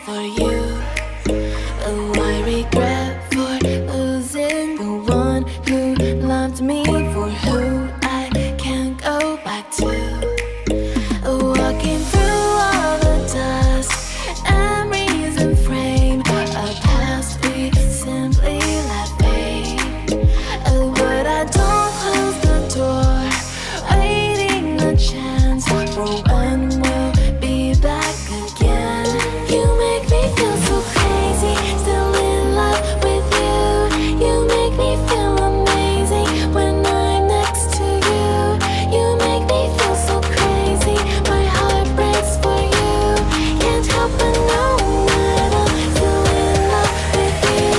for you. Oh, I regret for losing the one who loved me, for who I can't go back to. Walking through all the dust, memories and frame, a past we simply let fade. Oh, but I don't close the door, waiting a chance for when we'll be back again. You make me feel so crazy, still in love with you. You make me feel amazing when I'm next to you. You make me feel so crazy, my heart breaks for you. Can't help but know that I'm still in love with you.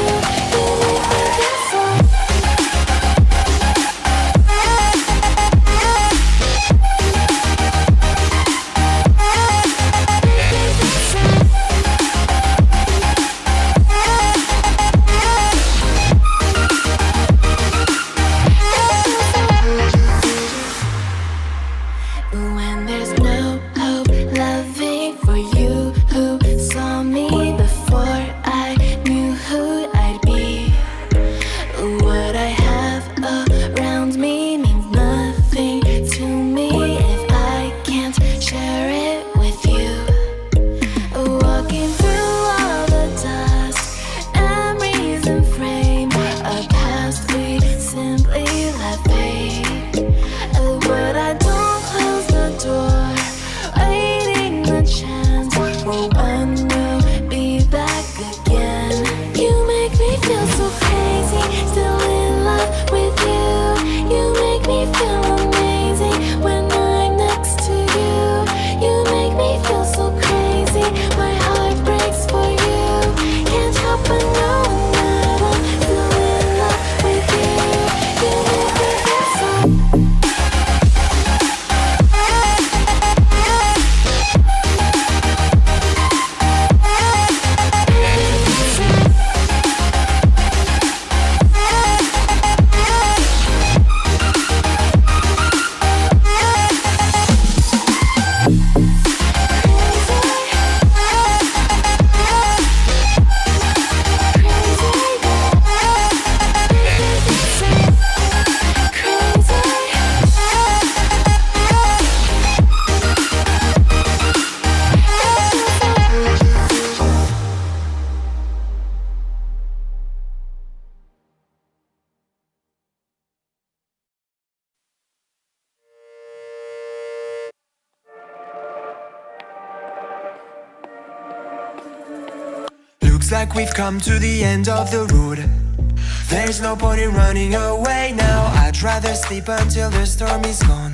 You make me feel so. When there's no hope loving for you who saw me before I knew who I'd be. What I have around me means nothing to me if I can't share it with you. Walking through all the dust, memories and frame, a past we simply let fade. But I don't close the door, waiting the chance for when we'll be back again. You make me feel so crazy, still in love with you. You make me feel amazing when I'm next to you. You make me feel so crazy, my heart breaks for you. Can't help but know that I'm still in love with you. You make me feel so. Looks like we've come to the end of the road. There's no point in running away now. I'd rather sleep until the storm is gone.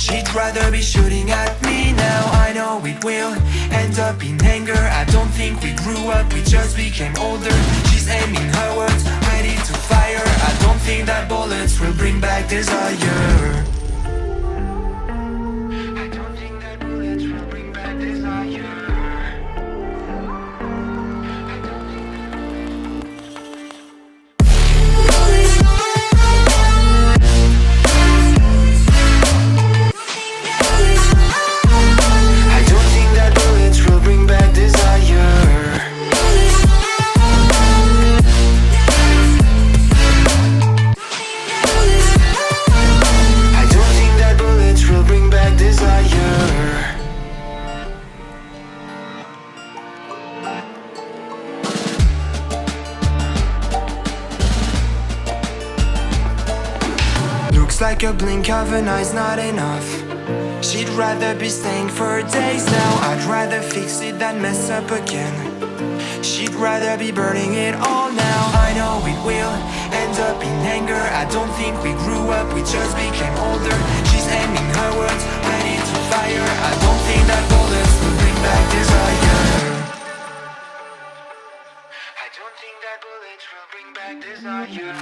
She'd rather be shooting at me now. I know it will end up in anger. I don't think we grew up, we just became older. She's aiming her words, ready to fire. I don't think that bullets will bring back desire. I don't think that bullets will bring back desire. Like a blink of an eye's not enough. She'd rather be staying for days now. I'd rather fix it than mess up again. She'd rather be burning it all now. I know it will end up in anger. I don't think we grew up, we just became older. She's aiming her words, ready to fire. I don't think that bullets will bring back desire. I don't think that bullets will bring back desire.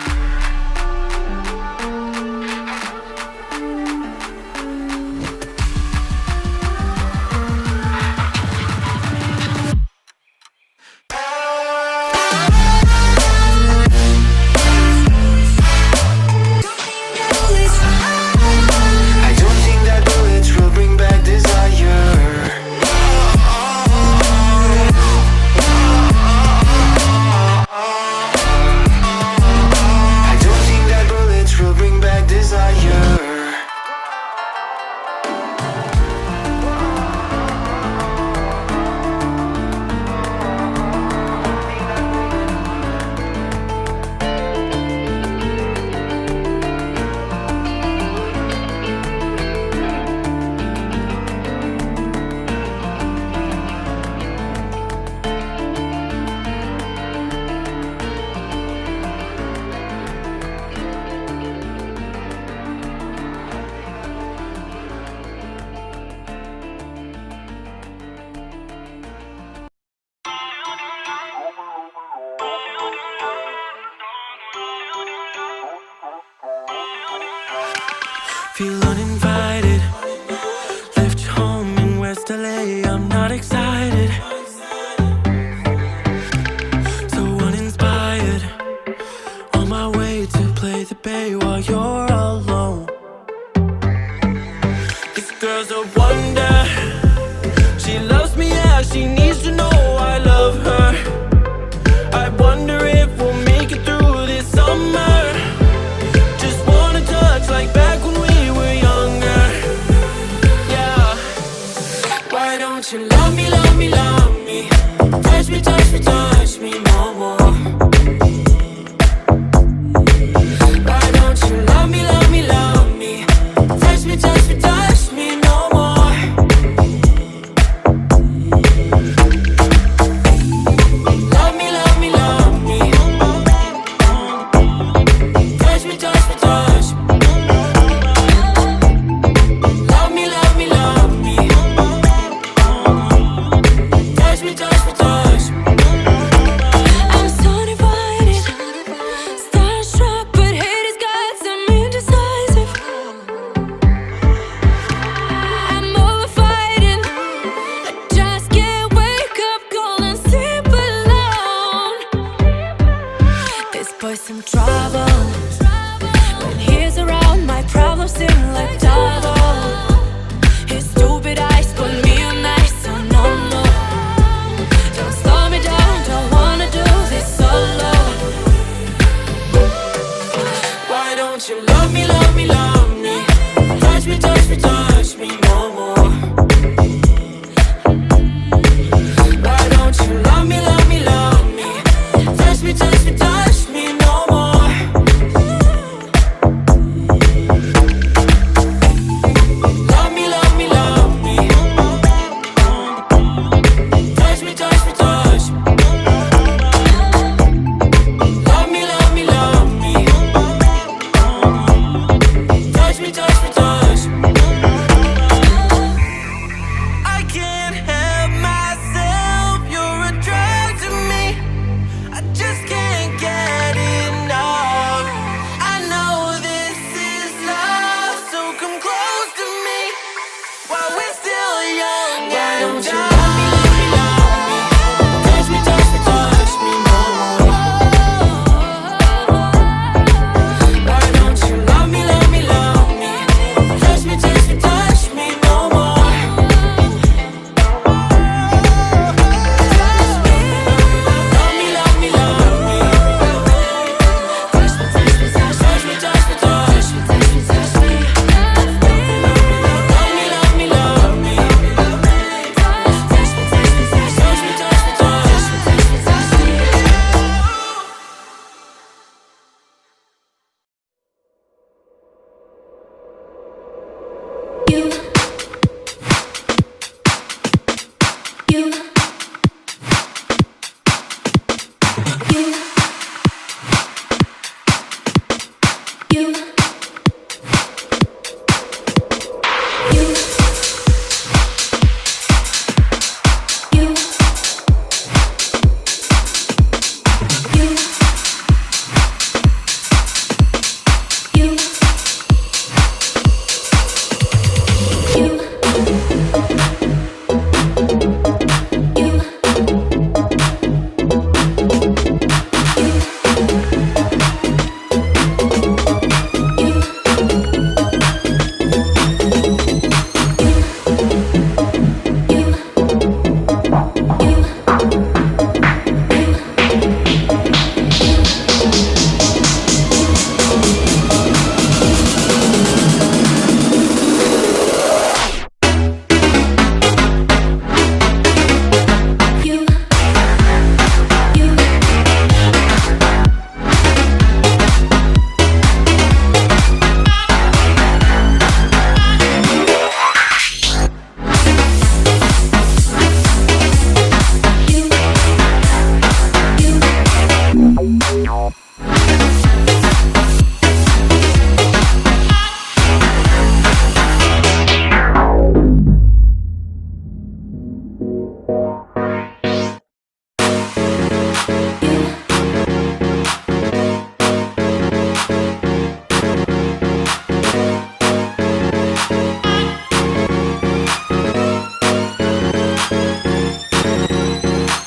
feel uninvited.